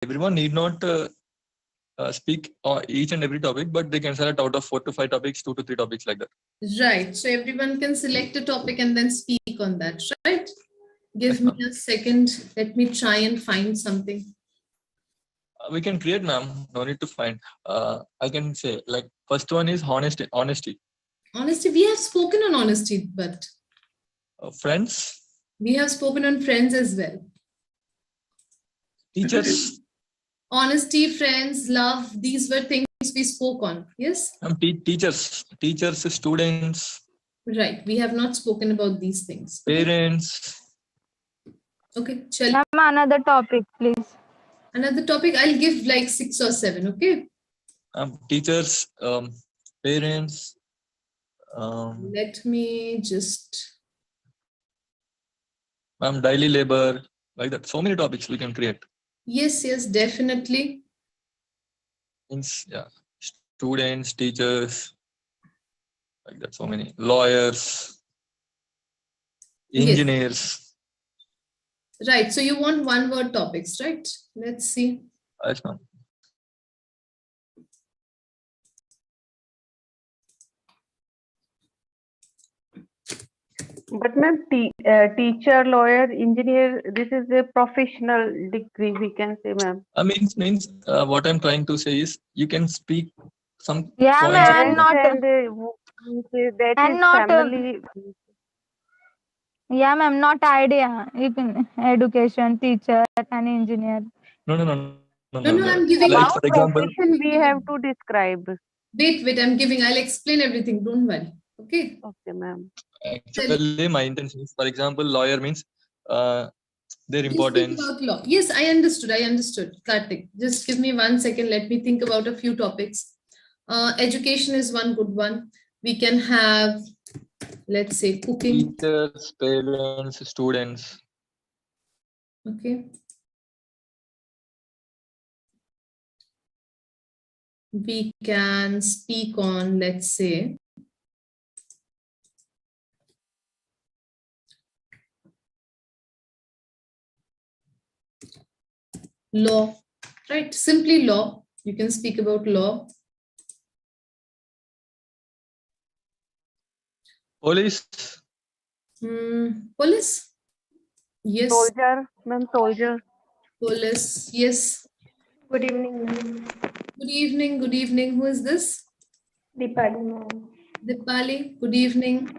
everyone need not speak each and every topic, but they can select out of 4 to 5 topics, 2 to 3 topics like that. Right. So everyone can select a topic and then speak on that, right? Give Yes, me ma'am. a second. Let me try and find something. We can create, ma'am. No need to find. I can say like first one is honesty. Honesty. Honesty, we have spoken on honesty, but Friends, we have spoken on friends as well. teachers, Honesty, friends, love, these were things we spoke on. Yes? teachers, students, Right. We have not spoken about these things. Okay. parents. Okay. Shall Ma'am, another topic, please. another topic? I'll give like 6 or 7. Okay. Teachers, parents. Let me just. Daily labor, like that. So many topics we can create. Yes, definitely. Means, yeah, students, teachers, like that. So many lawyers, engineers. Yes. Right. So you want one word topics, right? Let's see. Yes, ma'am. But ma'am, teacher, lawyer, engineer, this is a professional degree, we can say, ma'am. Means what I'm trying to say is you can speak some Yeah, points. ma'am, Parents not. and that And is not, family. Yeah, ma'am, not idea. You can education, teacher, and engineer. No. No, I'm giving. Like About for example, profession, we have to describe. Wait, I'm giving. I'll explain everything. Don't worry. Okay. Okay, ma'am. actually my intention is, for example, lawyer means their You speak importance. about law. Yes, I understood. Kartik, just give me 1 second. Let me think about a few topics. Education is one good one. We can have, let's say, cooking. Teachers, parents, students. Okay. We can speak on, let's say, law, right? Simply law. You can speak about law. Police. Police. Yes. Soldier, ma'am, soldier. Police. Yes. Good evening, ma'am. Good evening. Who is this? Deepali, ma'am. Dipali. Good evening.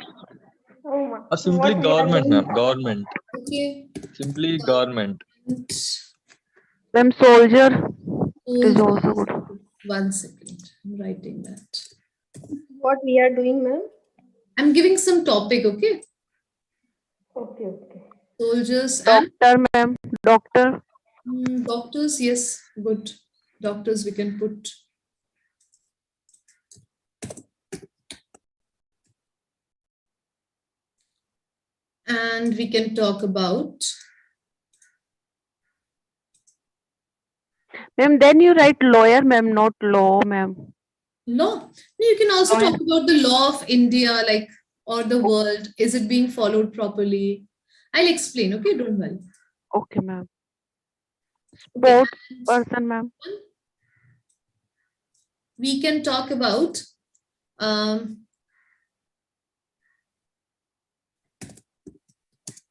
Oh, ma'am. Simply What we are government, doing? ma'am. Government. Okay. Simply government. Ma'am, soldier. It is also good. 1 second. I'm writing that. What we are doing, ma'am? I'm giving some topic, okay? Okay. Soldiers and Doctor, ma'am. Doctor. doctors. Yes, good. Doctors we can put. And we can talk about. Ma'am, then you write lawyer, ma'am, not law, ma'am. Law. You can also Lawyer. talk about the law of India, like, or the world. Is it being followed properly? I'll explain, okay? Don't worry. Okay, ma'am. Okay. Sports person, ma'am. We can talk about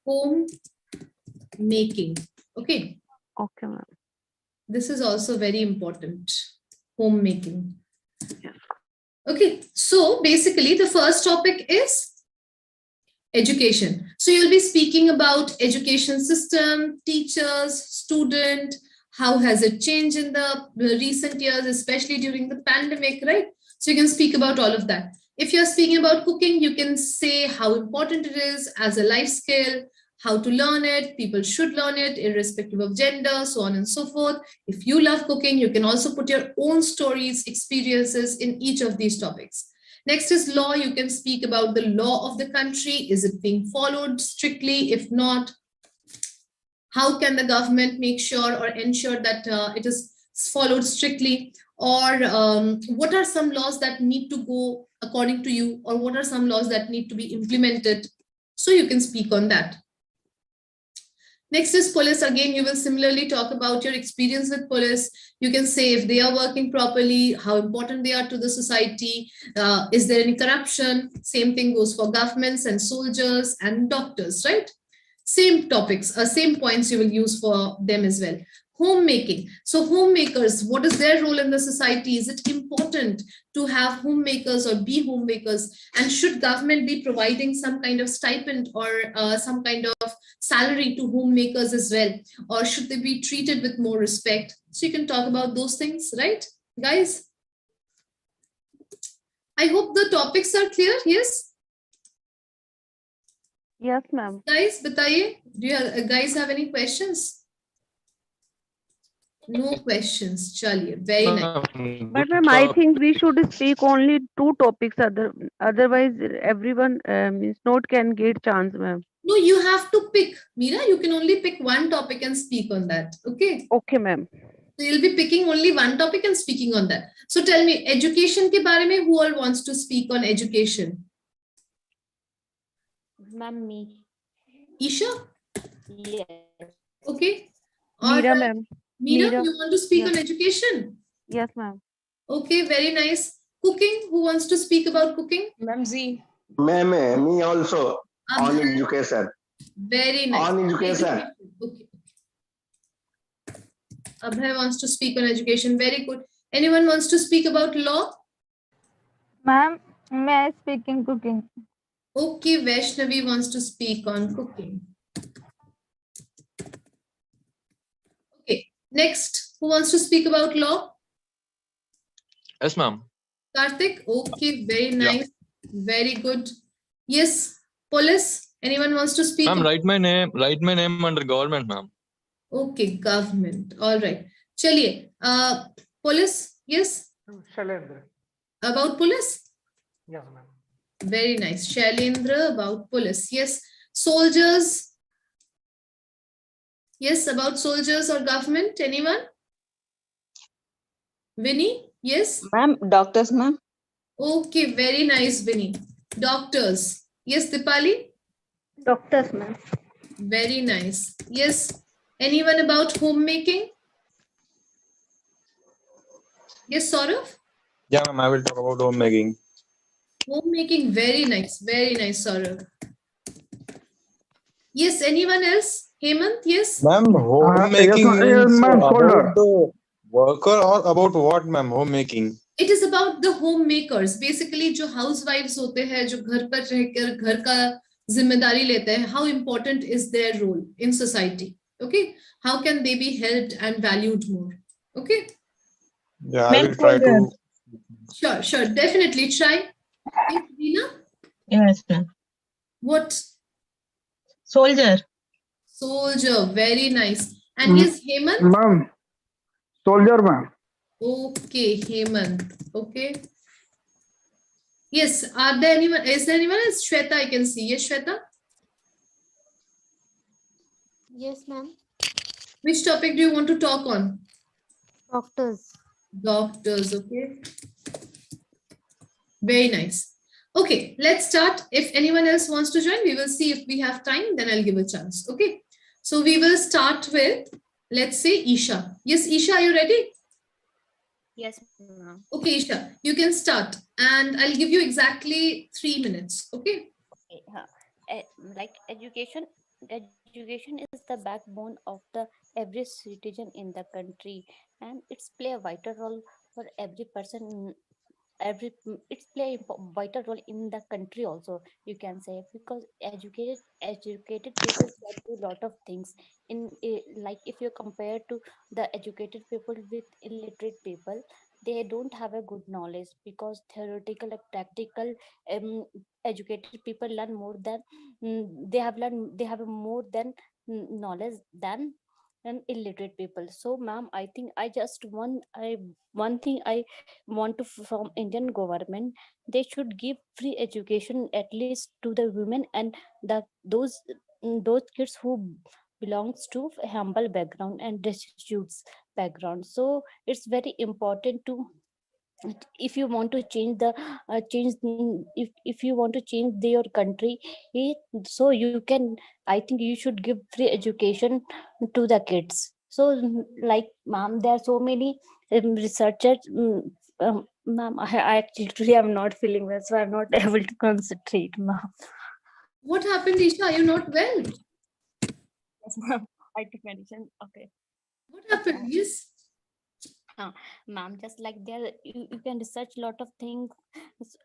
home making. Okay. Okay, ma'am. This is also very important. Homemaking. Yeah. Okay, so basically the first topic is education. So you'll be speaking about education system, teachers, student, how has it changed in the recent years, especially during the pandemic, right? So you can speak about all of that. If you're speaking about cooking, you can say how important it is as a life skill, how to learn it, people should learn it irrespective of gender, so on and so forth. If you love cooking, you can also put your own stories, experiences in each of these topics. Next is law. You can speak about the law of the country. Is it being followed strictly? If not, how can the government make sure or ensure that it is followed strictly? Or what are some laws that need to go according to you? Or what are some laws that need to be implemented? So you can speak on that. Next is police. Again, you will similarly talk about your experience with police. You can say if they are working properly, how important they are to the society, is there any corruption? Same thing goes for governments and soldiers and doctors, right? Same topics, same points you will use for them as well. Homemaking. So homemakers, what is their role in the society? Is it important to have homemakers or be homemakers? And should government be providing some kind of stipend or some kind of salary to homemakers as well? Or should they be treated with more respect? So you can talk about those things, right, guys? I hope the topics are clear. Yes, Yes, ma'am. guys, बताइए. Do you guys have any questions? No questions. Chaliye, very nice. But ma'am, I think we should speak only two topics. Otherwise, everyone means not can get chance, ma'am. No, you have to pick. Meera, you can only pick one topic and speak on that. Okay. Okay, ma'am. So you'll be picking only one topic and speaking on that. So tell me, education ke baare mein, who all wants to speak on education? Ma'am, me. Isha? Yes. Okay. Meera, Alright. ma'am. Meera, Meera. you want to speak Yeah. on education? Yes, ma'am. Okay, very nice. Cooking, who wants to speak about cooking? Ma'am Z. Ma'am, me also on Abhay, education. very nice. On education. Okay. Abhay wants to speak on education. Very good. Anyone wants to speak about law? Ma'am, may I speak in cooking? Okay, Vaishnavi wants to speak on cooking. Okay, next, who wants to speak about law? Yes, ma'am. Karthik? Okay, very Yeah. nice. Very good. Yes, police? Anyone wants to speak? Ma'am, write my name under government, ma'am. Okay, government. All right. Chaliye. Police? Yes? Shailendra. About police? Yes, ma'am. Very nice. Shailendra about police. Yes. Soldiers? Yes, about soldiers or government? Anyone? Vinny? Yes? Ma'am, doctors, ma'am. Okay, very nice, Vinny. Doctors. Yes, Dipali? Doctors, ma'am. Very nice. Yes. Anyone about homemaking? Yes, Saurav? Yeah, ma'am, I will talk about homemaking. Homemaking, very nice. Very nice, Saurav. Yes, anyone else? Hemant, yes? Ma'am, homemaking yes, means ma'am, about soldier. the worker or about what, ma'am? Homemaking. It is about the homemakers. Basically, जो housewives होते हैं, जो घर पर रहकर घर का जिम्मेदारी लेते हैं, how important is their role in society? Okay, how can they be helped and valued more? Okay, Yeah, I will try to. sure, definitely try. Yes, Reena? Yes, ma'am. What? Soldier. Soldier, very nice. And yes, Hemant? Ma'am. Soldier, ma'am. Okay, Hemant. Okay. Yes, is there anyone else? Shweta, I can see. Yes, Shweta? Yes, ma'am. Which topic do you want to talk on? Doctors. Doctors, okay. Very nice. Okay, let's start. If anyone else wants to join, we will see if we have time, then I'll give a chance. Okay. So we will start with, let's say, Isha. Yes, Isha, are you ready? Yes, ma'am. Okay, Isha, you can start. And I'll give you exactly 3 minutes. Okay. Like education is the backbone of the every citizen in the country, and it's play a vital role for every person. It's play a vital role in the country also, you can say, because educated people can do a lot of things like if you compare to the educated people with illiterate people, they don't have a good knowledge, because theoretical and practical educated people learn more than they have a more than knowledge than illiterate people. So ma'am, I think one thing I want to from Indian government, they should give free education at least to the women and those kids who belongs to humble background and destitute background. So it's very important to if you want to change the if you want to change your country, so you can, I think you should give free education to the kids. So like ma'am, there are so many researchers. Ma'am, I actually am not feeling well, so I'm not able to concentrate, ma'am. What happened, Isha? Are you not well? Yes, ma'am. I took medicine. Okay. What happened? Yes. Ma'am, just like there, you can research a lot of things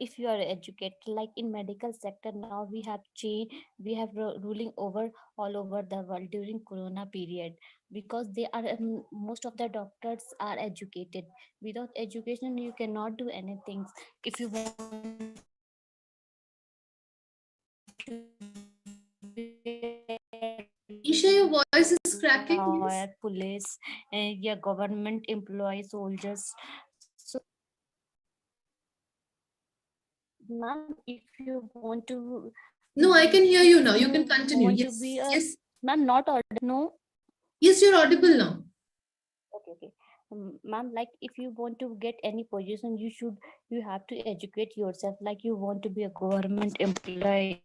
if you are educated. Like in medical sector now, we have ruling over all over the world during Corona period, because they are most of the doctors are educated. Without education, you cannot do anything. If you want to Isha, your voice is cracking. Yes. lawyer, police, yeah, government employees, soldiers. So, ma'am, if you want to, No, I can hear you now. You can you continue. want Yes. to be Yes. ma'am, not order. No. Yes, you're audible now. Okay. Ma'am, like if you want to get any position, you have to educate yourself. Like you want to be a government employee,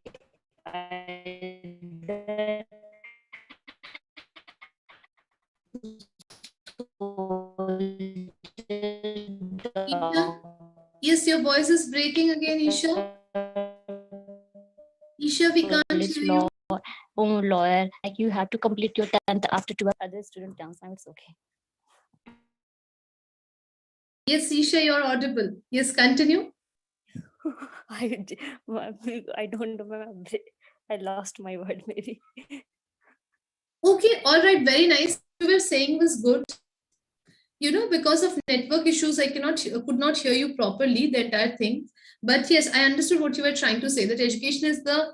either Isha? Yes, your voice is breaking again, Isha. Isha, we can't police, hear you. lawyer. Like you have to complete your 10th after 12 other student dance. Now it's okay. Yes, Isha, you're audible. Yes, continue. I don't know, ma'am. I lost my word maybe. Okay, all right, very nice. You were saying was good. You know, because of network issues, I could not hear you properly, the entire thing. But yes, I understood what you were trying to say, that education is the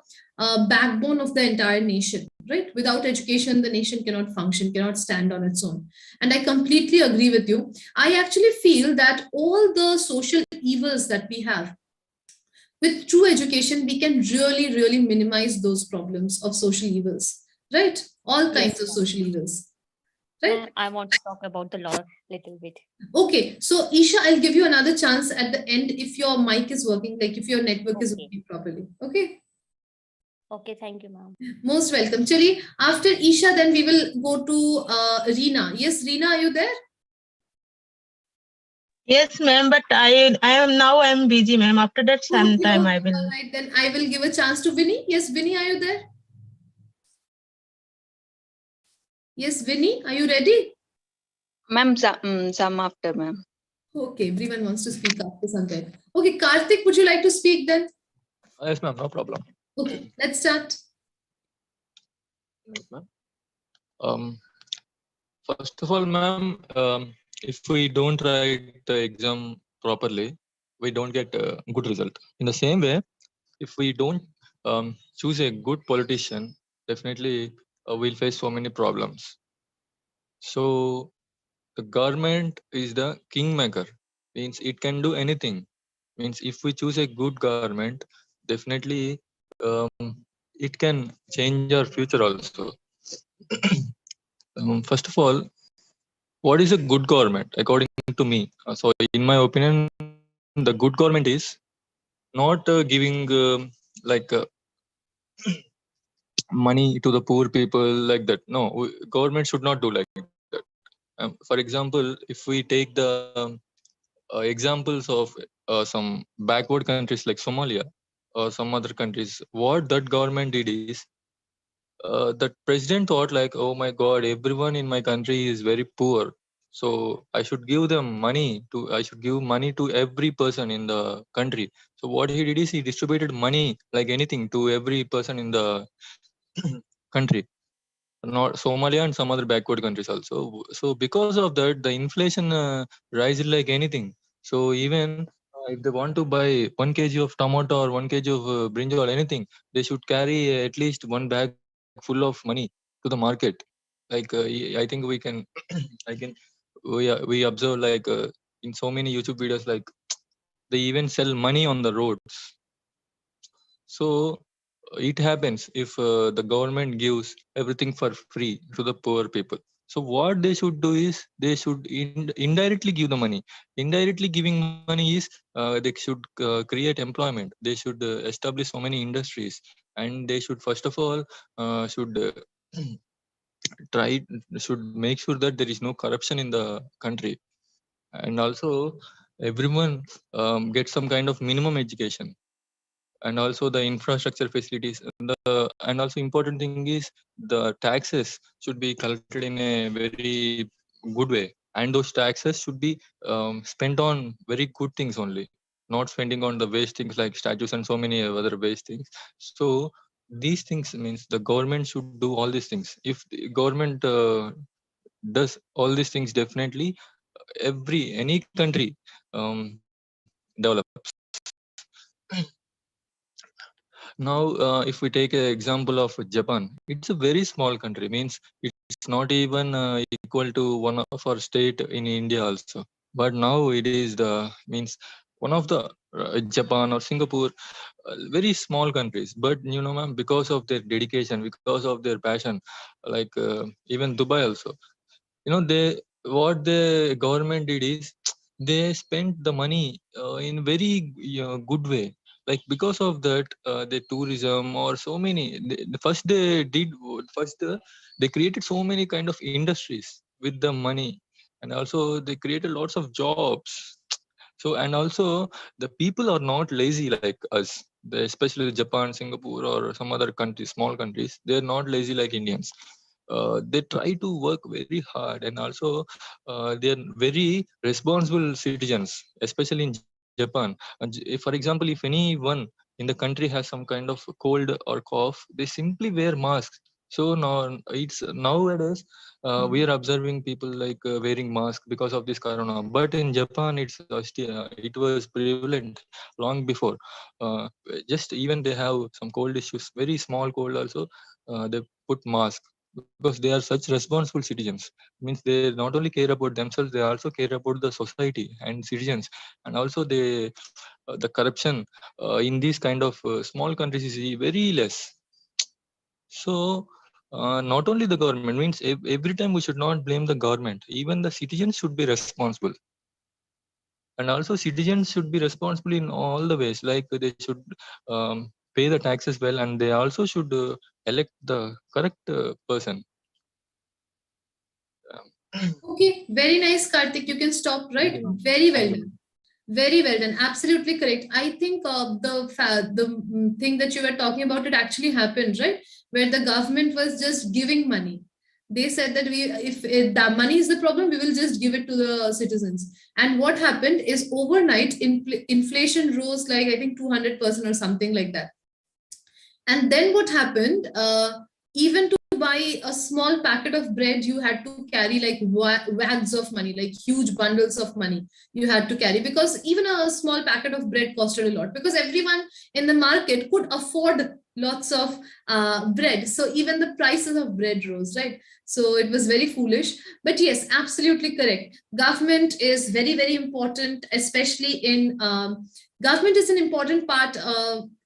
backbone of the entire nation, right? Without education, the nation cannot function, cannot stand on its own. And I completely agree with you. I actually feel that all the social evils that we have, with true education, we can really, really minimize those problems of social evils, right? All kinds of social evils. Right? I want to talk about the law little bit. Okay, so Isha, I'll give you another chance at the end if your mic is working, like if your network is working properly. Okay. Okay, thank you, ma'am. Most welcome. Chali, after Isha, then we will go to Reena. Yes, Reena, are you there? Yes, ma'am, but I'm busy, ma'am. After that, sometime I will. All right, then I will give a chance to Vinny. Yes, Vinny, are you there? Yes, Vinny, are you ready? Ma'am, some after, ma'am. Okay, everyone wants to speak after some time. Okay, Karthik, would you like to speak then? Yes, ma'am, no problem. Okay, let's start. Yes, ma'am. First of all, ma'am, if we don't write the exam properly, we don't get a good result. In the same way, if we don't choose a good politician, definitely we'll face so many problems. So the government is the kingmaker, means it can do anything. Means if we choose a good government, definitely it can change our future also. First of all, what is a good government according to me? So in my opinion, the good government is not giving like money to the poor people like that. No, government should not do like that. For example, if we take the examples of some backward countries like Somalia or some other countries, what that government did is that president thought like, oh my God, everyone in my country is very poor. So I should give money to every person in the country. So what he did is he distributed money like anything to every person in the country, not Somalia and some other backward countries also. So because of that, the inflation rises like anything. So even if they want to buy 1 kg of tomato or 1 kg of brinjal or anything, they should carry at least one bag full of money to the market. Like I think we can, I can, we observe like in so many YouTube videos, like they even sell money on the roads. So it happens if the government gives everything for free to the poor people. So what they should do is they should indirectly give the money. Indirectly giving money is they should create employment. They should establish so many industries, and they should first of all should try should make sure that there is no corruption in the country, and also everyone gets some kind of minimum education, and also the infrastructure facilities. And also important thing is the taxes should be collected in a very good way, and those taxes should be spent on very good things only, not spending on the waste things like statues and so many other waste things. So these things means the government should do all these things. If the government does all these things, definitely any country develops. Now, if we take an example of Japan, it's a very small country. Means it's not even equal to one of our state in India also. But now it is the means one of the Japan or Singapore, very small countries. But you know, ma'am, because of their dedication, because of their passion, like even Dubai also, you know, what the government did is they spent the money in very good way. Like because of that, the tourism or so many. They created so many kind of industries with the money, and also they created lots of jobs. So and also the people are not lazy like us. Especially Japan, Singapore, or some other countries, small countries, they're not lazy like Indians. They try to work very hard, and also they're very responsible citizens, especially in Japan. For example, if anyone in the country has some kind of cold or cough, they simply wear masks. So now it's nowadays we are observing people like wearing masks because of this corona. But in Japan, it was prevalent long before. Just even they have some cold issues, very small cold also, they put mask, because they are such responsible citizens. Means they not only care about themselves, they also care about the society and citizens. And also the corruption in these kind of small countries is very less. So not only the government, means every time we should not blame the government, even the citizens should be responsible. And also citizens should be responsible in all the ways, like they should pay the taxes well, and they also should elect the correct person. Okay, very nice, Karthik. You can stop, right? Very well done. Very well done. Absolutely correct. I think the thing that you were talking about, it actually happened, right? Where the government was just giving money. They said that if the money is the problem, we will just give it to the citizens. And what happened is overnight, inflation rose like I think 200% or something like that. And then what happened? Even to buy a small packet of bread, you had to carry like wads of money, like huge bundles of money you had to carry, because even a small packet of bread costed a lot, because everyone in the market could afford lots of bread. So even the prices of bread rose, right? So it was very foolish. But yes, absolutely correct. Government is very, very important, especially in government is an important part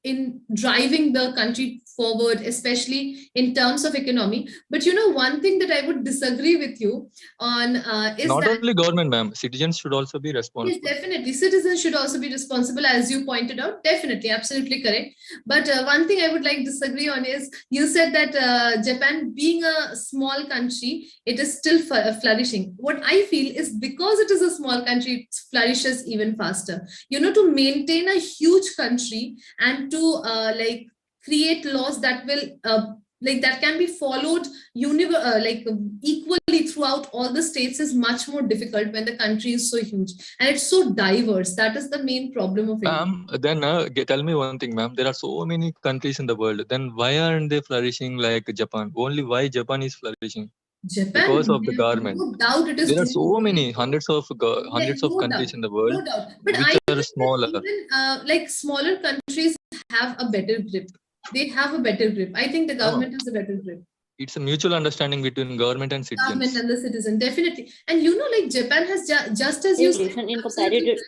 in driving the country forward, especially in terms of economy. But you know, one thing that I would disagree with you on is not that only government, ma'am, citizens should also be responsible. yes, definitely. Citizens should also be responsible, as you pointed out. Definitely, absolutely correct. But one thing I would like to disagree on is you said that Japan, being a small country, it is still flourishing. What I feel is because it is a small country, it flourishes even faster. You know, to maintain a huge country and to like create laws that will like that can be followed equally throughout all the states is much more difficult when the country is so huge and it's so diverse. That is the main problem of India. Ma'am, then tell me one thing, ma'am. There are so many countries in the world. Then why aren't they flourishing like Japan? Only why Japan is flourishing? Japan, because of the government. No doubt it is. There are so many hundreds of no countries doubt, in the world, no doubt. But which I are smaller. Even like smaller countries have a better grip. They have a better grip. I think the government has a better grip. It's a mutual understanding between government and citizens. Government and the citizen, definitely. And you know, like Japan has just as you said, in comparative.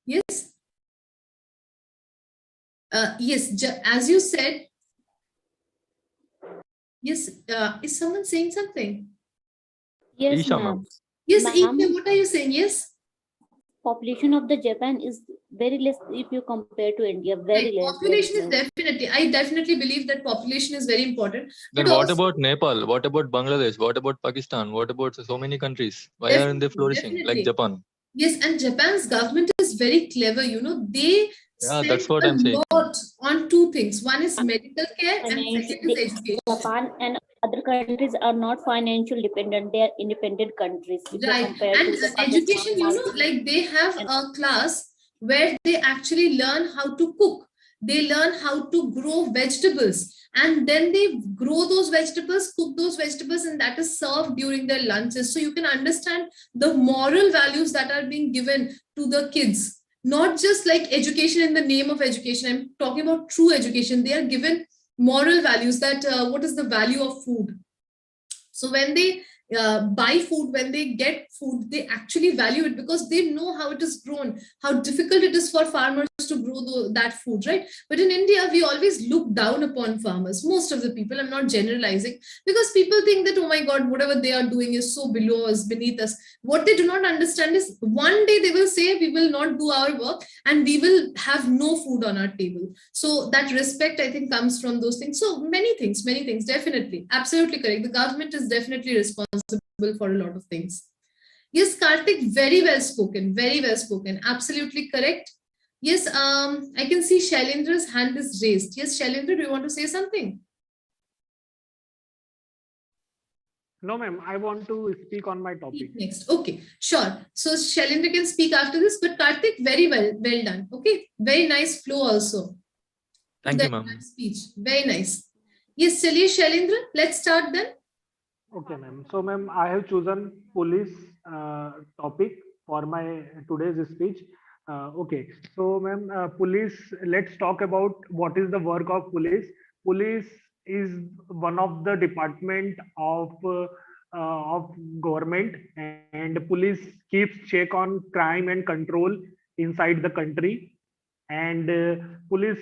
Yes. Yes, as you said. Yes. Is someone saying something? Yes, Isha, ma'am. ma'am. Yes, Ma'am, Isha, what are you saying? Yes. population of the Japan is very less if you compare to India. Very Right. less. Population is definitely, I definitely believe that population is very important. Then But what also, about Nepal? What about Bangladesh? What about Pakistan? What about so many countries? Why aren't they flourishing like definitely. Japan? Yes, and Japan's government is very clever. You know, they Yeah, spend that's what a I'm saying. lot on two things. One is medical care, and Finance, second is education. Japan and other countries are not financial dependent. They are independent countries. If you Right. compare And to the education, Pakistan, you know, like they have and a class where they actually learn how to cook. They learn how to grow vegetables, and then they grow those vegetables, cook those vegetables, and that is served during their lunches. So you can understand the moral values that are being given to the kids, not just like education in the name of education. I'm talking about true education. They are given moral values, that what is the value of food. So when they buy food, when they get food, they actually value it because they know how it is grown, how difficult it is for farmers to grow that food, right? But in India, we always look down upon farmers. Most of the people, I'm not generalizing, because people think that, oh my God, whatever they are doing is so below us, beneath us. What they do not understand is one day they will say, we will not do our work and we will have no food on our table. So that respect, I think, comes from those things. So many things, definitely. Absolutely correct. The government is definitely responsible for a lot of things. Yes, Karthik, very well spoken, very well spoken. Absolutely correct. Yes, I can see Shailendra's hand is raised. Yes, Shailendra, do you want to say something? No, ma'am. I want to speak on my topic. Next. Okay, sure. So Shailendra can speak after this, but Karthik, very well done. Okay, very nice flow also. Thank you, That ma'am. speech. Very nice. Yes, Chaliye Shailendra, let's start then. Okay, ma'am. So, ma'am, I have chosen police topic for my today's speech. Okay. So, ma'am, police. Let's talk about what is the work of police. Police is one of the department of government, and police keeps check on crime and control inside the country, and police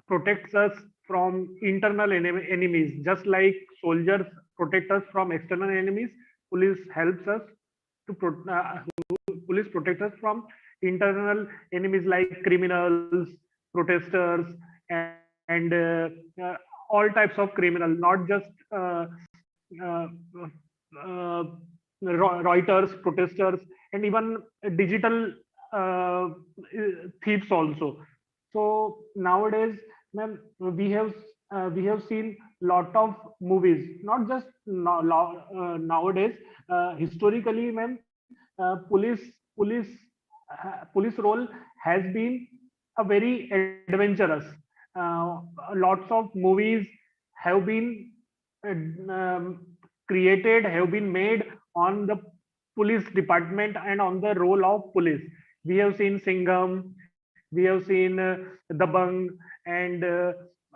protects us from internal enemies, just like soldiers protect us from external enemies. Police helps us to police protect us from internal enemies like criminals, protesters, and all types of criminal, not just uh, uh, Reuters, protesters, and even digital uh, thieves also. So nowadays, ma'am, we have seen lot of movies, not just nowadays. Historically, ma'am, police police role has been a very adventurous. Lots of movies have been created, have been made on the police department and on the role of police. We have seen Singham, we have seen Dabang, and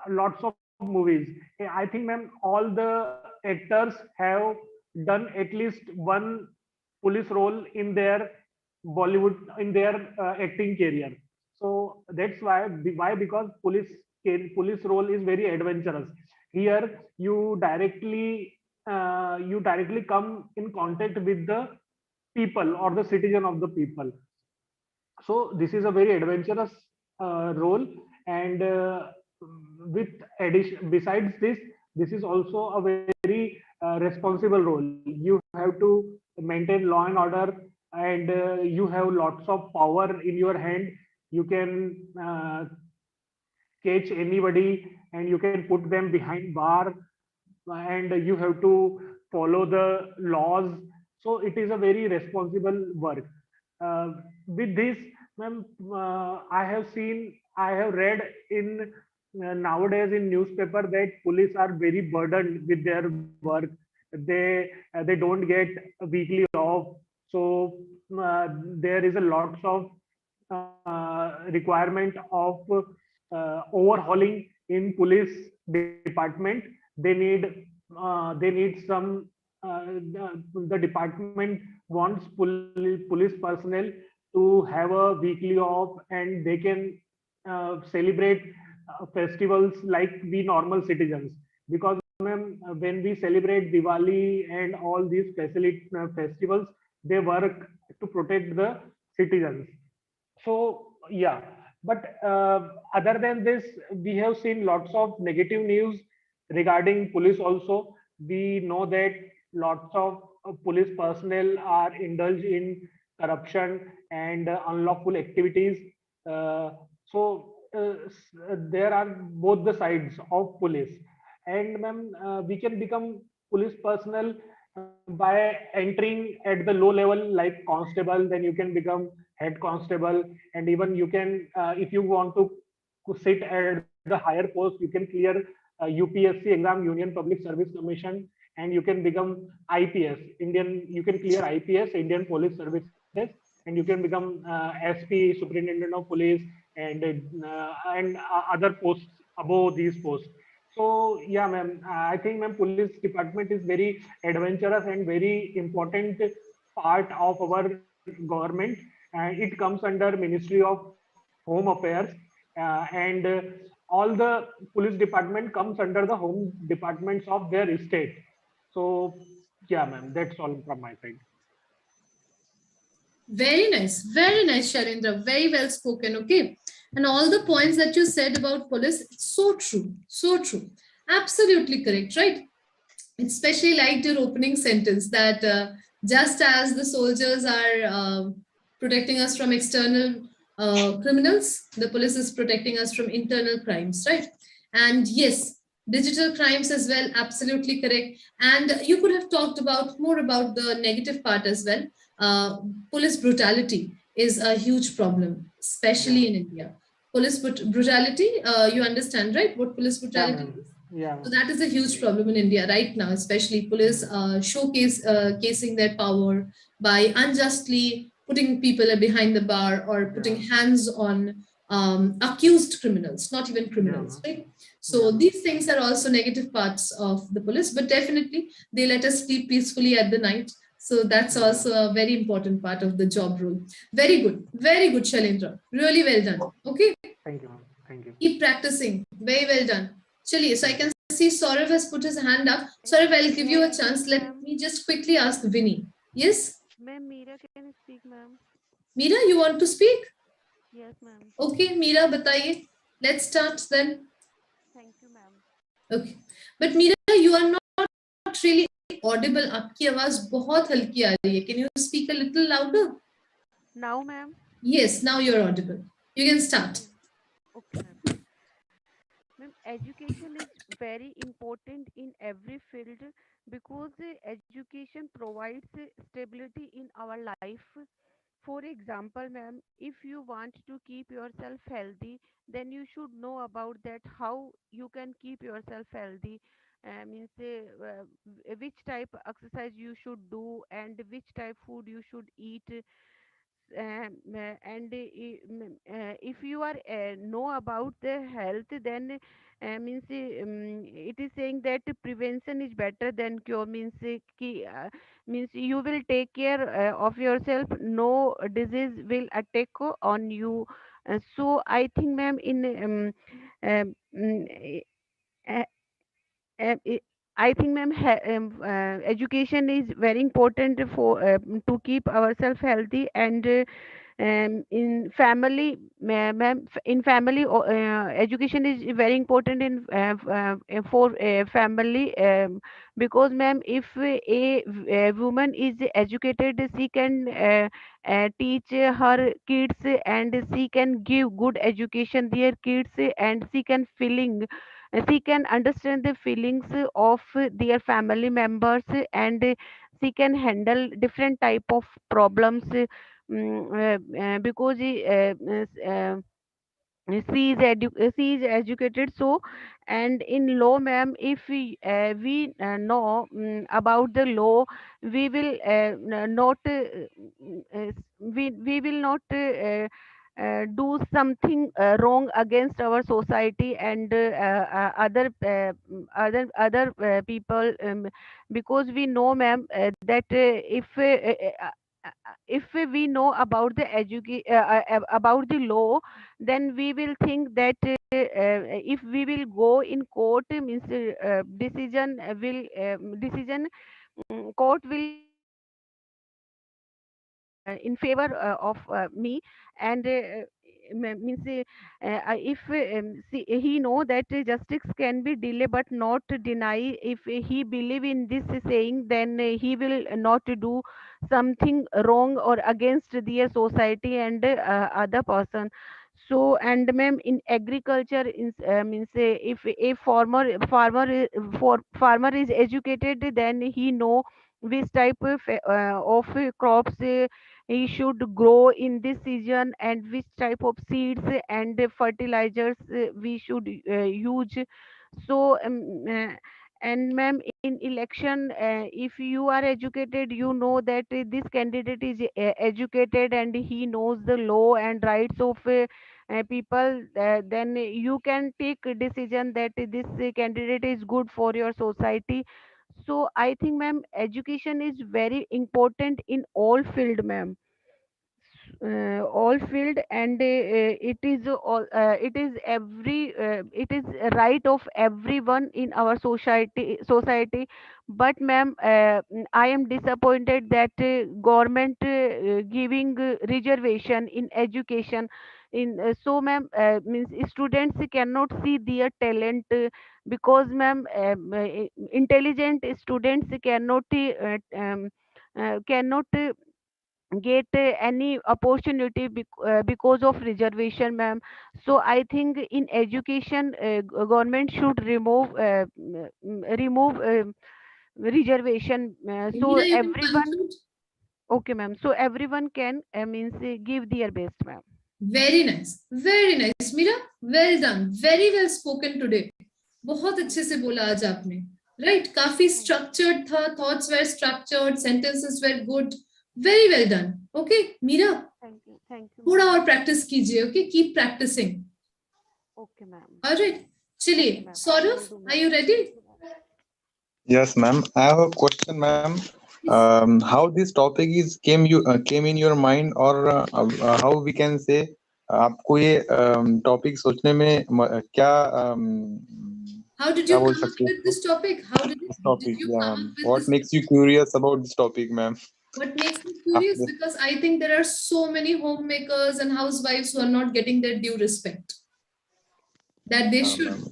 lots of movies. I think, ma'am, all the actors have done at least one police role in their Bollywood, in their acting career. So that's why, because police role is very adventurous. Here you directly come in contact with the people or the citizen of the people. So this is a very adventurous role, and with addition, besides this is also a very responsible role. You have to maintain law and order, and you have lots of power in your hand. You can catch anybody and you can put them behind bar, and you have to follow the laws. So it is a very responsible work. With this, ma'am, I have read in nowadays in newspaper that police are very burdened with their work. They don't get a weekly off. So there is a lots of requirement of overhauling in police department. They need some the department wants police personnel to have a weekly off, and they can celebrate festivals like we normal citizens, because ma'am, when we celebrate Diwali and all these festivals, they work to protect the citizens. So yeah, but other than this, we have seen lots of negative news regarding police also. We know that lots of police personnel are indulged in corruption and unlawful activities. There are both the sides of police. And ma'am, we can become police personnel by entering at the low level like constable, then you can become head constable, and even you can, if you want to sit at the higher post, you can clear UPSC exam, Union Public Service Commission, and you can become IPS, Indian. You can clear IPS, Indian Police Services, and you can become SP, Superintendent of Police, and other posts above these posts. So yeah, ma'am, I think ma'am, police department is very adventurous and very important part of our government. It comes under Ministry of Home Affairs, and all the police department comes under the home departments of their state. So yeah, ma'am, that's all from my side. Very nice, Sharindra. Very well spoken. Okay. And all the points that you said about police, it's so true. So true. Absolutely correct, right? Especially liked your opening sentence that just as the soldiers are protecting us from external criminals, the police is protecting us from internal crimes, right? And yes, digital crimes as well, absolutely correct. And you could have talked about more about the negative part as well. Police brutality is a huge problem, especially in India. Police brutality, you understand, right? What police brutality is? Yeah. So that is a huge problem in India right now, especially police casing their power by unjustly putting people behind the bar or putting hands on accused criminals, not even criminals, right? So these things are also negative parts of the police, but definitely they let us sleep peacefully at the night. So that's also a very important part of the job role. Very good, Shailendra. Really well done. Okay. Thank you, ma'am. Thank you. Keep practicing. Very well done. Chaliye, so I can see Saurav has put his hand up. Saurav, I'll give you a chance. Let me just quickly ask Vinny. Yes? Ma'am, Meera can speak, ma'am. Meera, you want to speak? Yes, ma'am. Okay, Meera, bataiye. Let's start then. Thank you, ma'am. Okay. But Meera, you are not really audible. आपकी आवाज बहुत हल्की आ रही है. Can you speak a little louder? Now, ma'am? Yes, now you're audible. You can start. Okay, ma'am. Ma'am, education is very important in every field because education provides stability in our life. For example, ma'am, if you want to keep yourself healthy, then you should know about that how you can keep yourself healthy. Means which type exercise you should do and which type food you should eat. If you are know about the health, then it is saying that prevention is better than cure. Means you will take care of yourself, no disease will attack on you. So I think, ma'am, in um, mm, uh, I think, ma'am, education is very important for to keep ourselves healthy, and in family, ma'am, in family, education is very important in for family, because, ma'am, if a woman is educated, she can teach her kids, and she can give good education their kids, and she can understand the feelings of their family members, and she can handle different type of problems, because she is educated. So, and in law, ma'am, if we know about the law, we will not we will not do something wrong against our society and other people, because we know, ma'am, that if if we know about the about the law, then we will think that if we will go in court, means decision court will in favor of me. And means if see, he know that justice can be delay but not deny. If he believe in this saying, then he will not do something wrong or against their society and other person. So, and ma'am, in agriculture, means if a farmer is educated, then he know which type of crops he should grow in this season, and which type of seeds and fertilizers we should use. So and ma'am, in election, if you are educated, you know that this candidate is educated and he knows the law and rights of people, then you can take a decision that this candidate is good for your society. So I think, ma'am, education is very important in all field, ma'am. All field, and it is it is it is right of everyone in our society. But ma'am, I am disappointed that government giving reservation in education. In so ma'am, means students cannot see their talent, because ma'am, intelligent students cannot get any opportunity because of reservation, ma'am. So I think in education, government should remove reservation, so Meera, you can everyone. conclude. Okay, ma'am, so everyone can means give their best, ma'am. Very nice, very nice, Meera. Well done, very well spoken today. बहुत अच्छे से बोला आज आपने. Right, काफी structured था, thoughts were structured, sentences were good. Very well done. Okay, Meera. Thank you, थोड़ा ma'am. और practice कीजिए. Okay, keep practicing. Okay, ma'am. All right. चलिए, Okay, ma'am. Saurav, are you ready? Yes, ma'am. I have a question, ma'am. How this topic is came in your mind, or how we can say आपको ये topic सोचने में क्या How did क्या you बोल come up सकते with this topic? How did this did topic? you Yeah, come ma'am. up with What this? makes you curious about this topic, ma'am? What makes me curious? After- Because I think there are so many homemakers and housewives who are not getting their due respect that they should. ma'am.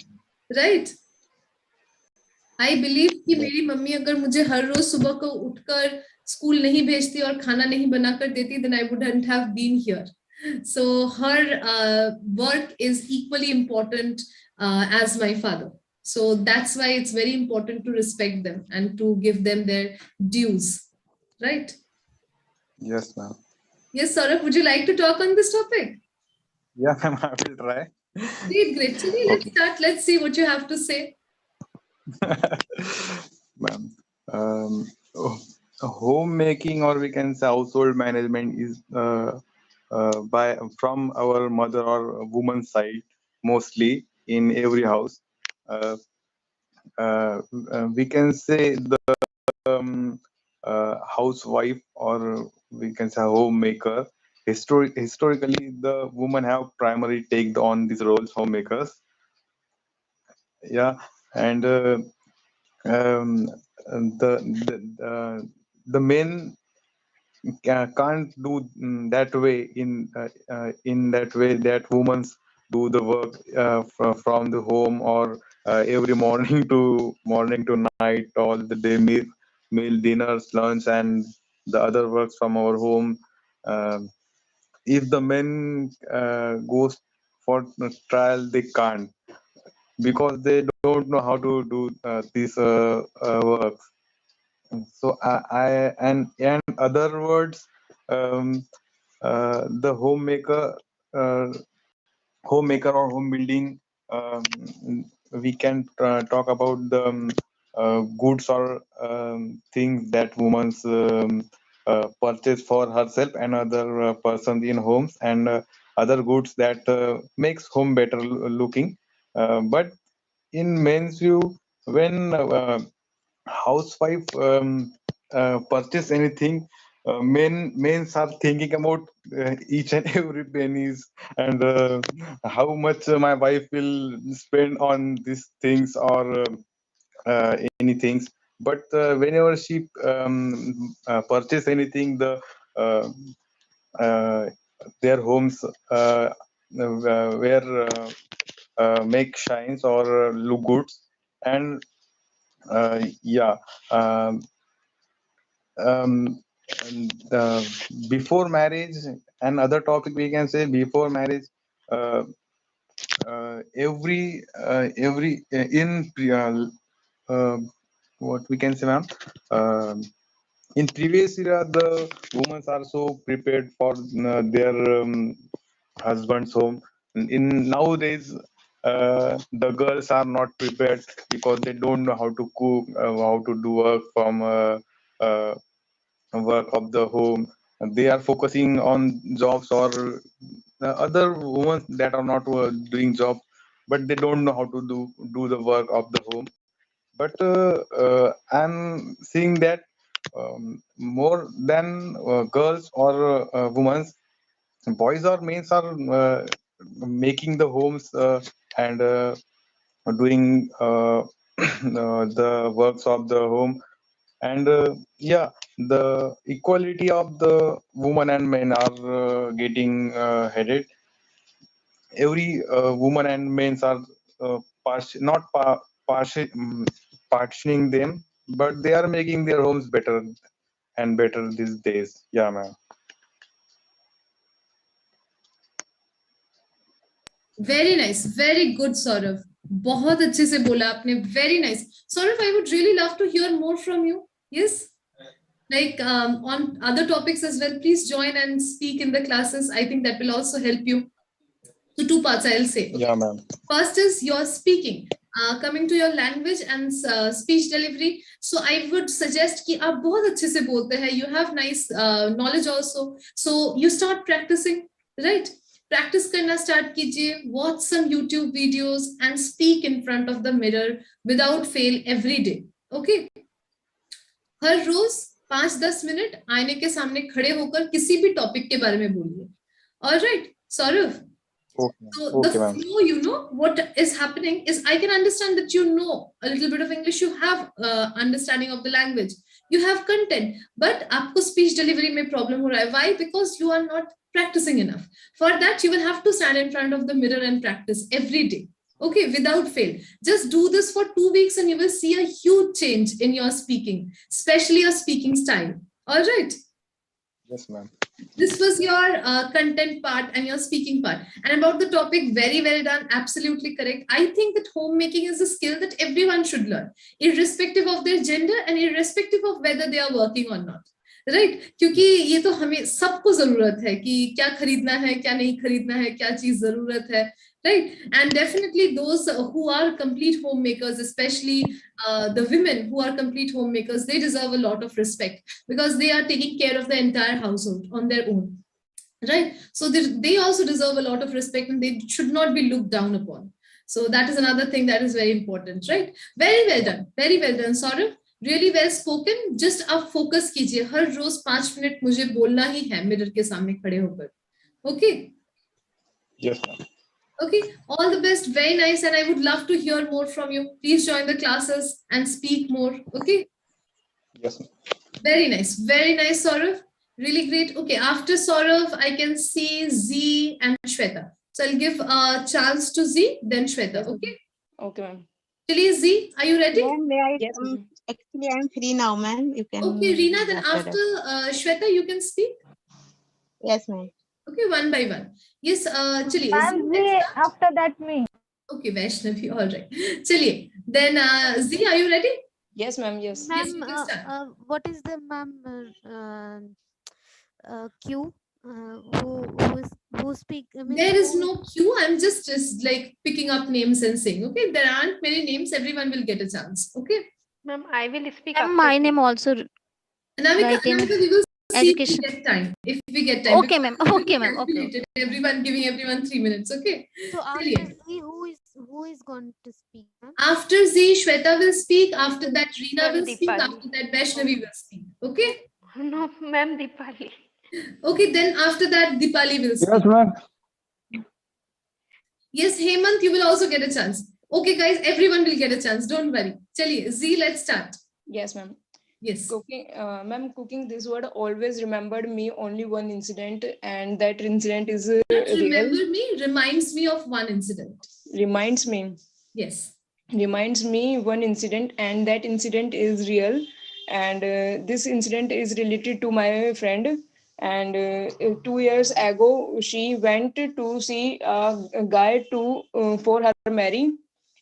Right? I believe कि मेरी mummy अगर मुझे हर रोज सुबह को उठकर school नहीं भेजती और खाना नहीं बनाकर देती, then I wouldn't have been here. So her work is equally important as my father. So that's why it's very important to respect them and to give them their dues. Right? Yes, ma'am. Yes, Saurabh, would you like to talk on this topic? Yeah, ma'am. I will try. Great, great. Chaliye, let's start. Let's see what you have to say. Ma'am, homemaking, or we can say household management, is by from our mother or woman's side, mostly in every house. We can say the housewife, or we can say homemaker. Historically, the women have primarily taken on these roles, homemakers. Yeah, and um, the men can't do that way, in that way that women do the work from the home, or every morning to night, all the day, meal, dinners, lunch, and the other works from our home. If the men goes for trial, they can't, because they don't know how to do this work. So I and other words, the homemaker or home building, um, we can talk about the goods or things that women's purchase for herself and other persons in homes, and other goods that makes home better looking. But in men's view, when housewife purchase anything, men are thinking about each and every pennies, and how much my wife will spend on these things, or any things. But whenever she purchase anything, uh, uh, their homes where make shines or look good. And yeah, um, um, and, before marriage, another topic we can say, before marriage, uh, every uh, what we can say, ma'am, in previous era, the women are so prepared for their husband's home. In nowadays, the girls are not prepared because they don't know how to cook, how to do work from uh, work of the home. They are focusing on jobs, or other women that are not doing job, but they don't know how to do the work of the home. But I'm seeing that more than girls or women, boys or men are making the homes and doing the works of the home. And yeah, the equality of the woman and men are getting headed. Every woman and men are not partitioning them, but they are making their homes better and better these days. Yeah, ma'am. Very nice, very good, Saurav. बहुत अच्छे से बोला आपने. Very nice. Saurav, I would really love to hear more from you. Yes? Like on other topics as well, please join and speak in the classes. I think that will also help you. So two parts I'll say. Okay? Yeah, ma'am. First is your speaking. Coming to your language and speech delivery. So I would suggest कि आप बहुत अच्छे से बोलते हैं. You have nice knowledge also. So you start practicing, right? Practice करना start कीजिए. Watch some YouTube videos and speak in front of the mirror without fail every day. Okay? Her rose 5-10 minute आईने के सामने खड़े होकर किसी भी topic के बारे में बोलिए. All right, Saurav. Okay, So okay, the ma'am. flow, you know, what is happening is I can understand that you know a little bit of English, you have understanding of the language, you have content, but आपको speech delivery में problem हो रहा है. Why? Because you are not practicing enough. For that, you will have to stand in front of the mirror and practice every day. Okay, without fail. Just do this for 2 weeks and you will see a huge change in your speaking, especially your speaking style. All right. Yes, ma'am. This was your content part and your speaking part. And about the topic, very well done. Absolutely correct. I think that homemaking is a skill that everyone should learn, irrespective of their gender and irrespective of whether they are working or not. Right? क्योंकि ये तो हमें सबको जरूरत है कि क्या खरीदना है, क्या नहीं खरीदना है, क्या चीज जरूरत है. Right? And definitely those who are complete homemakers, especially the women who are complete homemakers, they deserve a lot of respect because they are taking care of the entire household on their own. Right? So they also deserve a lot of respect and they should not be looked down upon. So that is another thing that is very important, right? Very well done. Very well done, Saurav. Really well spoken. Just आप focus कीजिए. हर रोज 5 minute मुझे बोलना ही है mirror के सामने खड़े होकर. Okay? Yes, ma'am. Okay, all the best. Very nice. And I would love to hear more from you. Please join the classes and speak more. Okay. Yes, ma'am. Very nice. Very nice, Saurav. Really great. Okay, after Saurav, I can see Z and Shweta. So I'll give a chance to Z, then Shweta. Okay. Okay, ma'am. Chaliye, Z, are you ready? Ma'am, may I, Yes, ma'am. actually, I'm free now, ma'am. You can. Okay, Reena, then after after that. Shweta, you can speak. Yes, ma'am. Okay, one by one. Yes, chaliye. Ma'am, Z, Z, let's start. after that me. Okay, Vaishnavi, all right. Chaliye. Then Z, are you ready? Yes, ma'am. Yes. Yes, Ma'am, you can start. what is the queue? Who speak? I mean, There is who- no queue. I'm just like picking up names and saying, okay, there aren't many names. Everyone will get a chance. Okay. Ma'am, I will speak Ma'am, after my you. name also Anamika, writing Anamika, we will see education. if we get time. If we get time. Okay, ma'am. because Okay, ma'am. Okay. calculated, everyone giving everyone 3 minutes. Okay. So after Chaliye. Z, who is going to speak, ma'am? After Z, Shweta will speak. After that, Reena will Then speak. Deepali. After that, Vaishnavi will speak. Okay. No, ma'am, Deepali. Okay, then after that, Deepali will speak. Yes, ma'am. Yes, Hemant, you will also get a chance. Okay, guys, everyone will get a chance. Don't worry. Chaliye, Z, let's start. Yes, ma'am. Yes. Cooking, ma'am, cooking this word always remembered me only one incident, and that incident is Not real. remember me, reminds me of one incident. Reminds me. Yes. Reminds me one incident, and that incident is real. And this incident is related to my friend. And 2 years ago, she went to see a guy for her marry.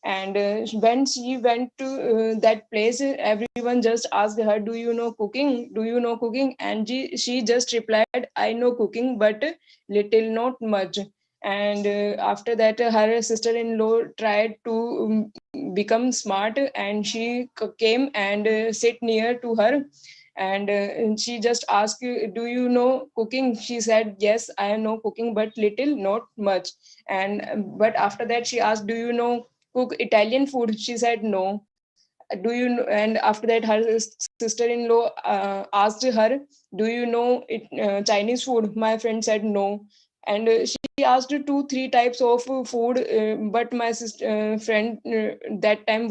And when she went to that place, everyone just asked her, "Do you know cooking? Do you know cooking?" And she just replied, "I know cooking, but little, not much." And after that, her sister-in-law tried to become smart, and she came and sit near to her. And she just asked, "Do you know cooking?" She said, "Yes, I know cooking, but little, not much." And but after that, she asked, "Do you know cook Italian food?" She said, "No." "Do you know?" And after that, her sister-in-law asked her, "Do you know Chinese food?" My friend said, "No." And she asked 2-3 types of food, but my friend that time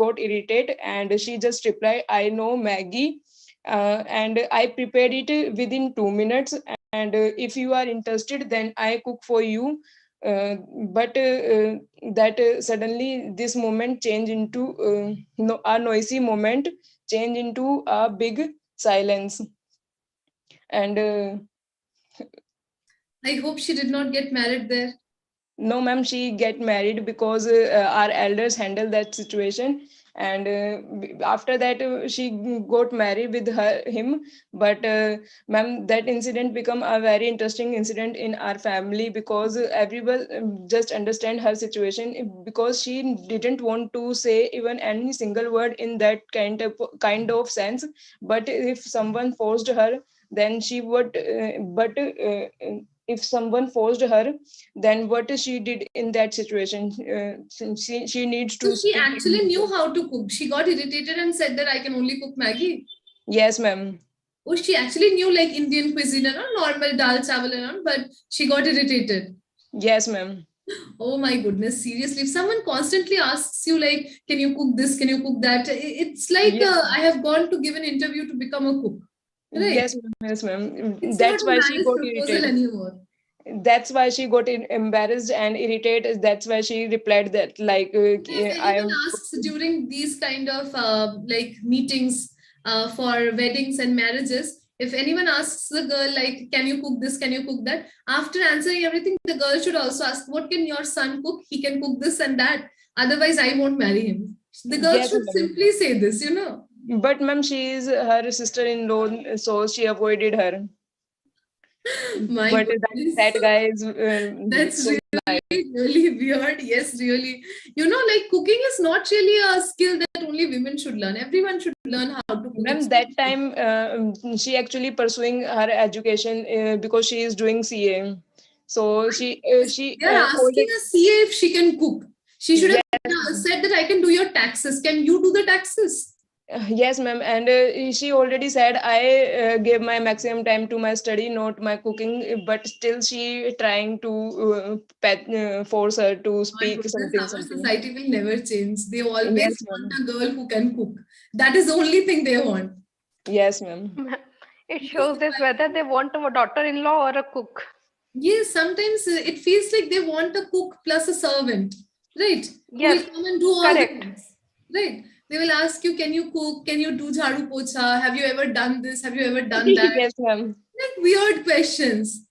got irritated, and she just replied, "I know Maggie, and I prepared it within 2 minutes, and if you are interested, then I cook for you." But that suddenly this moment changed into a noisy moment, changed into a big silence. And I hope she did not get married there. no, ma'am, she get married because our elders handled that situation. And after that, she got married with him. But ma'am, that incident become a very interesting incident in our family, because everyone just understand her situation, because she didn't want to say even any single word in that kind of sense. But if someone forced her, then she would. But if someone forced her, then what she did in that situation, she needs to So she speak. actually knew how to cook. She got irritated and said that I can only cook Maggie. Yes, ma'am. Oh, she actually knew like Indian cuisine and all, normal dal chawal and all, but she got irritated. Yes, ma'am. Oh my goodness, seriously. If someone constantly asks you like, can you cook this, can you cook that? It's like Yes. I have gone to give an interview to become a cook. Right? Yes, ma'am. Yes, ma'am. It's That's not a why she marriage got proposal irritated. anymore. That's why she got embarrassed and irritated. That's why she replied that, like, If I anyone am. asks during these kind of like meetings for weddings and marriages, if anyone asks the girl like, can you cook this, can you cook that? After answering everything, the girl should also ask, what can your son cook? He can cook this and that. Otherwise, I won't marry him. The girl Yes, should ma'am. simply say this, you know. But ma'am, she is her sister-in-law, so she avoided her. My But goodness. that guy is That's so nice. really weird. Yes, really. You know, like cooking is not really a skill that only women should learn. Everyone should learn how to cook. Ma'am, that time she actually pursuing her education because she is doing CA. So she They're asking a CA if she can cook. She should have said that I can do your taxes. Can you do the taxes? Yes, ma'am. And she already said, I gave my maximum time to my study, not my cooking. But still, she trying to force her to speak something. Our Something. society will never change. They always Yes, want a girl who can cook. That is the only thing they want. Yes, ma'am. It shows this whether they want a daughter-in-law or a cook. Yes, sometimes it feels like they want a cook plus a servant, right? Yes, who will come and do all correct. the things, right? They will ask you, can you cook? Can you do jharu pocha? Have you ever done this? Have you ever done that? Yes, ma'am. Like weird questions.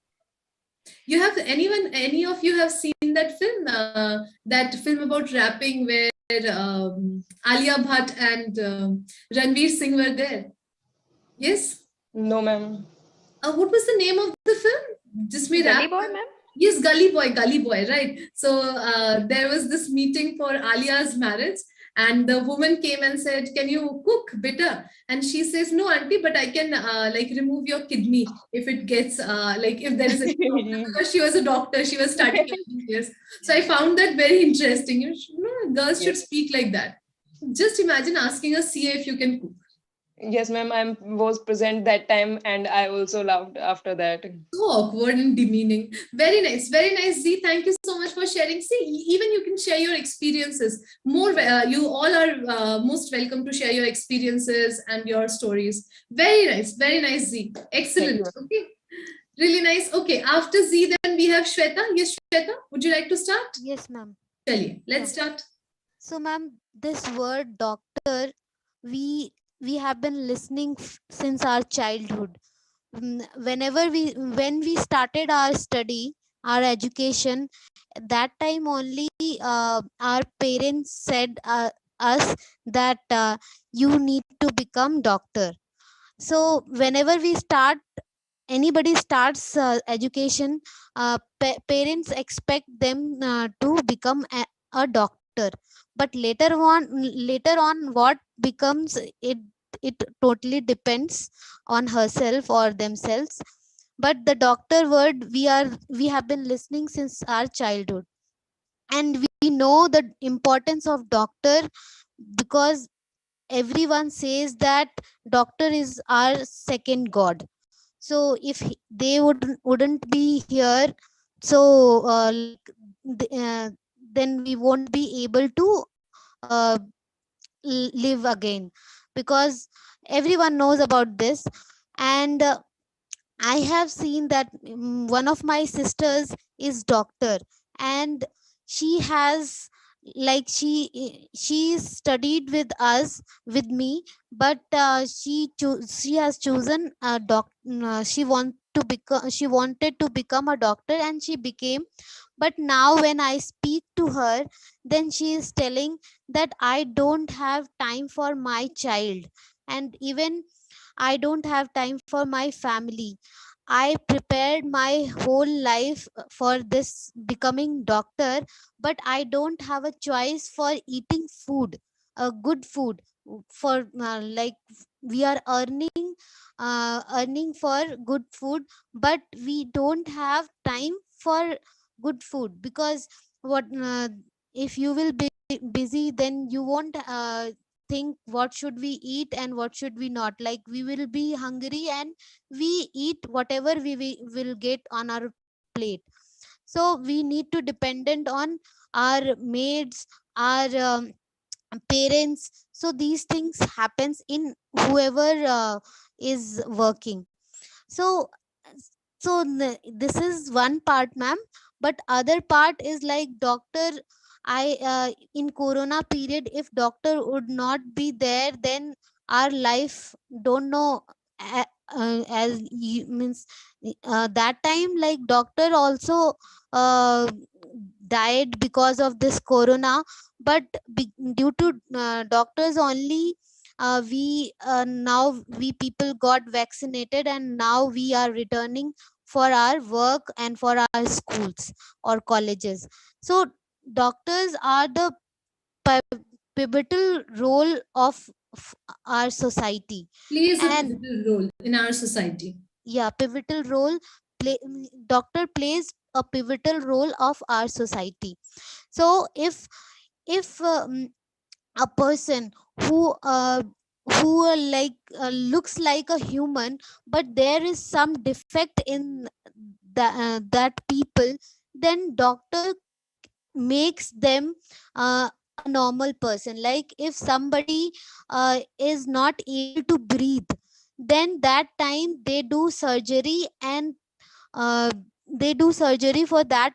You have any of you have seen that film about rapping where Alia Bhatt and Ranveer Singh were there? Yes? No, ma'am. What was the name of the film? Just me Gully rap. Boy, ma'am? Yes, Gully Boy, right? So there was this meeting for Alia's marriage, and the woman came and said, "Can you cook, beta?" And she says, "No, auntie, but I can like remove your kidney if it gets like if there is a problem." Because she was a doctor, she was studying years. So I found that very interesting. You know, girls should speak like that. Just imagine asking a CA if you can cook. Yes, ma'am, I was present that time and I also laughed after that. So awkward and demeaning. Very nice, very nice, Z. Thank you so much for sharing. See, even you can share your experiences. You all are most welcome to share your experiences and your stories. Very nice, Z. Excellent. Okay, really nice. Okay, after Z, then we have Shweta. Yes, Shweta, would you like to start? Yes, ma'am. Chaliye, let's start. So, ma'am, this word doctor, we we have been listening since our childhood. When we started our study, our education, that time only our parents said us that you need to become doctor. So whenever anybody starts education, parents expect them to become a doctor, but later on what becomes, it totally depends on herself or themselves. But the doctor word, we have been listening since our childhood, and we know the importance of doctor, because everyone says that doctor is our second god. So if they wouldn't be here, so then we won't be able to uh, live again, because everyone knows about this. And I have seen that one of my sisters is doctor, and she has, like, she studied with us, with me, but she has chosen a she wanted to become a doctor, and she became. But now when I speak to her, then she is telling that I don't have time for my child, and even I don't have time for my family. I prepared my whole life for this becoming doctor, but I don't have a choice for eating food, good food. For like, we are earning for good food, but we don't have time for good food, because what if you will be busy, then you won't think what should we eat and what should we not. Like, we will be hungry and we eat whatever we will get on our plate. So we need to dependent on our maids, our parents. So these things happens in whoever is working. So this is one part, ma'am. But other part is like doctor. In corona period, if doctor would not be there, then our life, don't know, as you means, that time, like, doctor also uh, died because of this corona. But due to doctors only, we now we people got vaccinated, and now we are returning for our work and for our schools or colleges. So doctors are the pivotal role of our society. Plays a And pivotal role in our society. yeah, pivotal role. Doctor plays a pivotal role of our society. So if a person who like looks like a human, but there is some defect in that people, then doctor makes them a normal person. Like, if somebody is not able to breathe, then that time they do surgery, and uh, they do surgery for that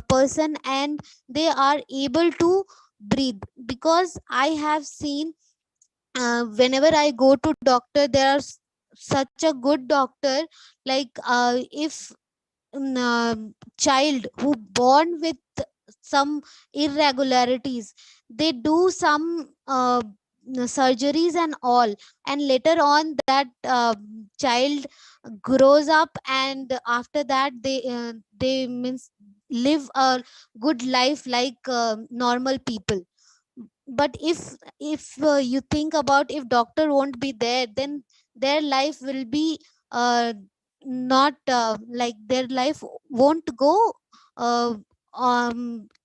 person, and they are able to breathe. Because I have seen, whenever I go to doctor, there are such a good doctor. Like, if child who born with some irregularities, they do some surgeries and all, and later on that child grows up, and after that they means live a good life like normal people. But if you think about, if doctor won't be there, then their life will be not like, their life won't go uh,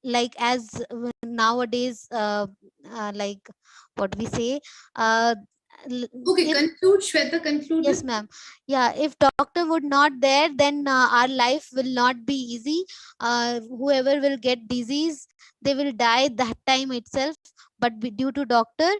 like as nowadays, like what we say, uh, Okay, if conclude, Shweta, conclude. yes ma'am, yeah, if doctor would not there, then our life will not be easy. Whoever will get disease, they will die that time itself, but due to doctor,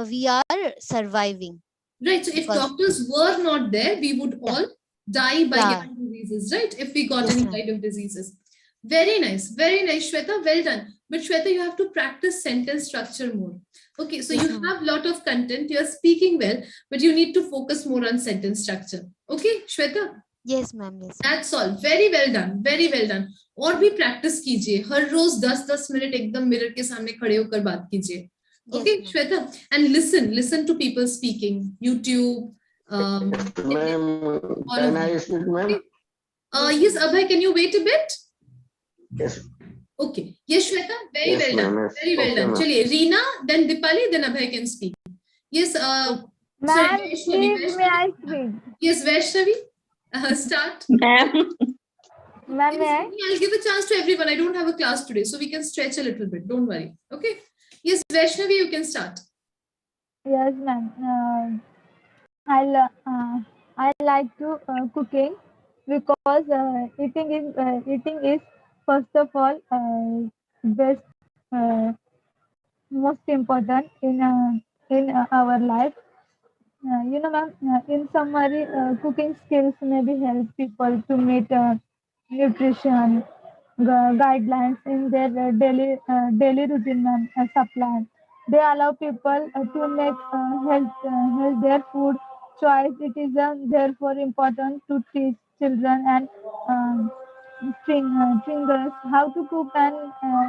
we are surviving. Right. So if Because doctors were not there, we would yeah, all die by yeah, getting diseases, right? If we got yes any ma'am. kind of diseases. Very nice, Shweta. Well done. But Shweta, you have to practice sentence structure more. Okay, so Yes you ma'am. have a lot of content, you are speaking well, but you need to focus more on sentence structure. Okay, Shweta? Yes ma'am, yes ma'am. That's all. Very well done. Very well done. और भी practice कीजिए, हर रोज 10-10 minute एकदम mirror के सामने खड़े होकर बात कीजिए. Yes Okay, ma'am. Shweta, and listen to people speaking, YouTube, Ma'am, all can of I them. speak, ma'am? Yes, Abhay, can you wait a bit? Yes. Okay. Yes, Shweta, very Yes, well ma'am. done. Yes. Very well Okay, done. ma'am. Chaliye, Reena, then Dipali, then Abhay can speak. Yes, sorry, Ma'am, Vaishnavi. please may I speak? Yes, Vaishnavi, start. Ma'am. Ma'am, may I? I'll give a chance to everyone. I don't have a class today, so we can stretch a little bit. Don't worry. Okay. Yes, Vaishnavi, you can start. Yes, ma'am. I like to cooking because eating is first of all best most important in our life. Ma'am, in summary, cooking skills maybe help people to meet nutrition guidelines in their daily routine, ma'am, supply. They allow people to make healthier food choice. It is therefore important to teach children and singers how to cook and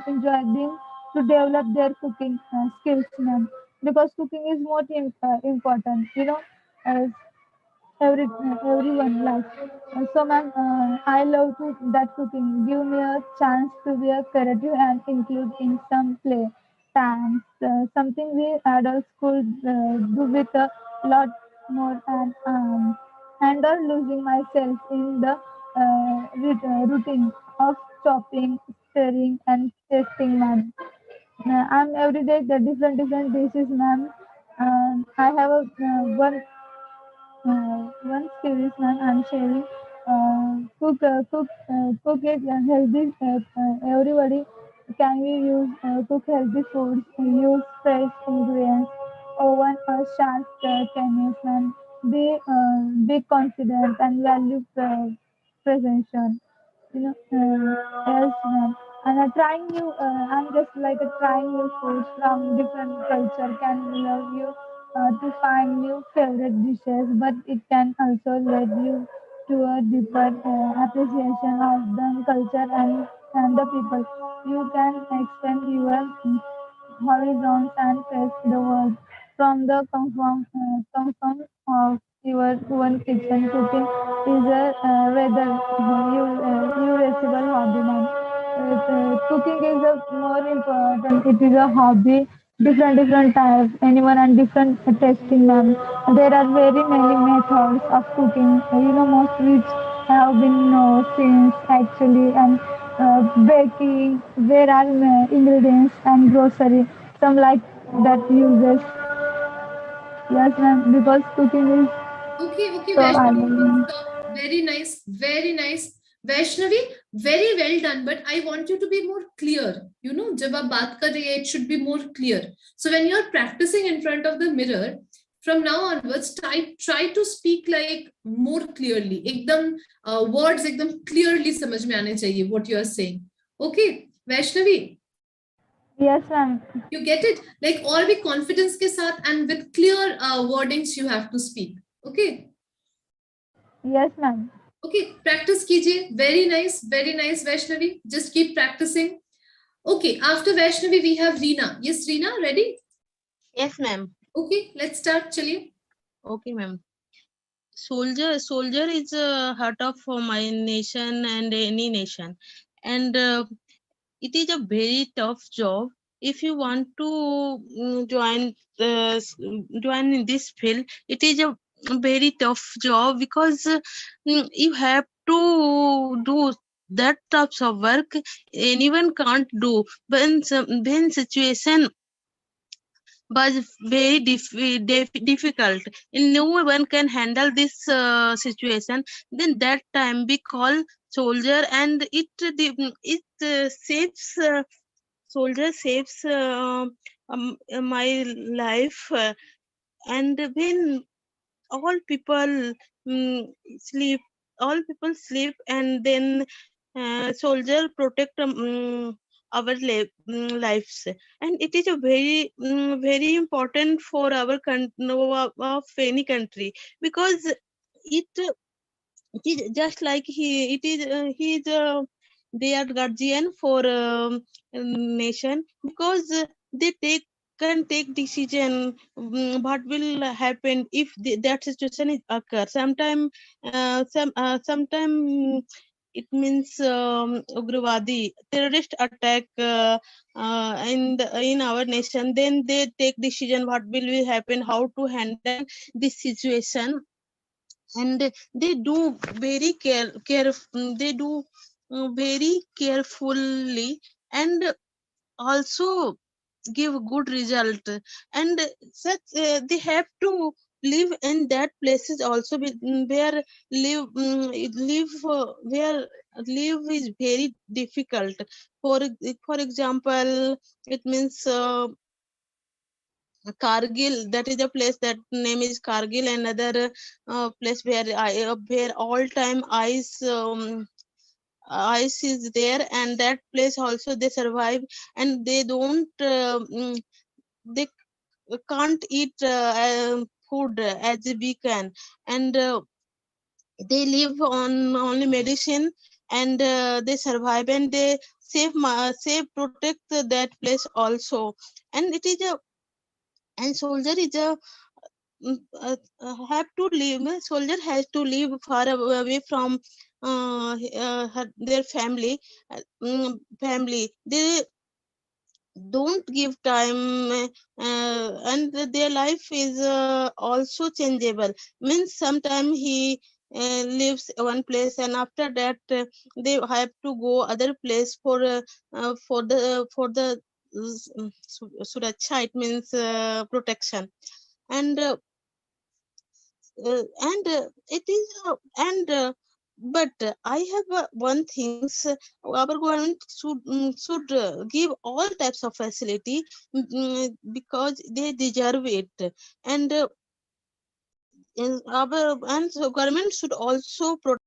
enjoy them to develop their cooking skills, ma'am. Because cooking is more important, as everyone likes. So, ma'am, I love to that cooking. Give me a chance to be a creative and include in some play times. Something we adults could do with a lot more and or losing myself in the routine of chopping, stirring, and tasting, ma'am. I'm every day the different dishes, ma'am. I have a one series, ma'am, I'm sharing. Cook it healthy. Everybody can we use cook healthy foods. Use fresh ingredients. Oven or sharp candies, ma'am. Be confident and value presentation. Yes, ma'am. And trying new, I'm just like trying new foods from different culture can love you to find new favorite dishes, but it can also lead you to a deeper appreciation of the culture and the people. You can extend your horizons and face the world from the comfort of your own kitchen. Cooking is a rather irreversible hobby, ma'am. Cooking is a more important. It is a hobby, different types, anyone and different tasting, ma'am. There are very many methods of cooking. Most which have been since actually and baking. There are ingredients and grocery. Some like that uses. Yes, ma'am. Because cooking is Okay, so Vaishnavi, you can valuable. stop. Very nice, very nice. Vaishnavi, very well done, but I want you to be more clear. जब आप बात कर रही है, it should be more clear. So when you're practicing in front of the mirror, from now onwards, try to speak like more clearly. एकदम words एकदम clearly समझ में आने चाहिए what you are saying. Okay, Vaishnavi. Yes, ma'am. You get it? Like और भी confidence के साथ and with clear wordings you have to speak. Okay. Yes, ma'am. Okay, practice कीजिए. Very nice, Vaishnavi. Just keep practicing. Okay, after Vaishnavi, we have Reena. Yes, Reena, ready? Yes, ma'am. Okay, let's start. चलिए. Okay, ma'am. Soldier is heart of my nation and any nation, and it is a very tough job. If you want to join in this field, it is a very tough job because you have to do that types of work anyone can't do when situation was very difficult. And no one can handle this situation. Then that time we call soldier, and it saves soldier saves my life. And when all people sleep, and then soldier protect our lives, and it is a very important for our of any country, because it is just like he is they are guardian for nation, because they can take decision what will happen if that situation is occur. Sometime it means Ugravadi terrorist attack in our nation. Then they take decision what will happen, how to handle this situation, and they do they do very carefully, and also give good result. And such they have to live in that places also, where where live is very difficult. For example, it means Kargil, that is a place that name is Kargil. Another place where all time ice is there, and that place also they survive, and they don't they can't eat food as we can, and they live on only medicine, and they survive, and they save protect that place also. And it is a and soldier is a have to live. Soldier has to live far away from their family. Family, they don't give time, and their life is also changeable. Means sometime he lives one place, and after that they have to go other place for the suraksha. It means protection. And it is and but I have one things, our government should give all types of facility, because they deserve it. And our and so government should also protect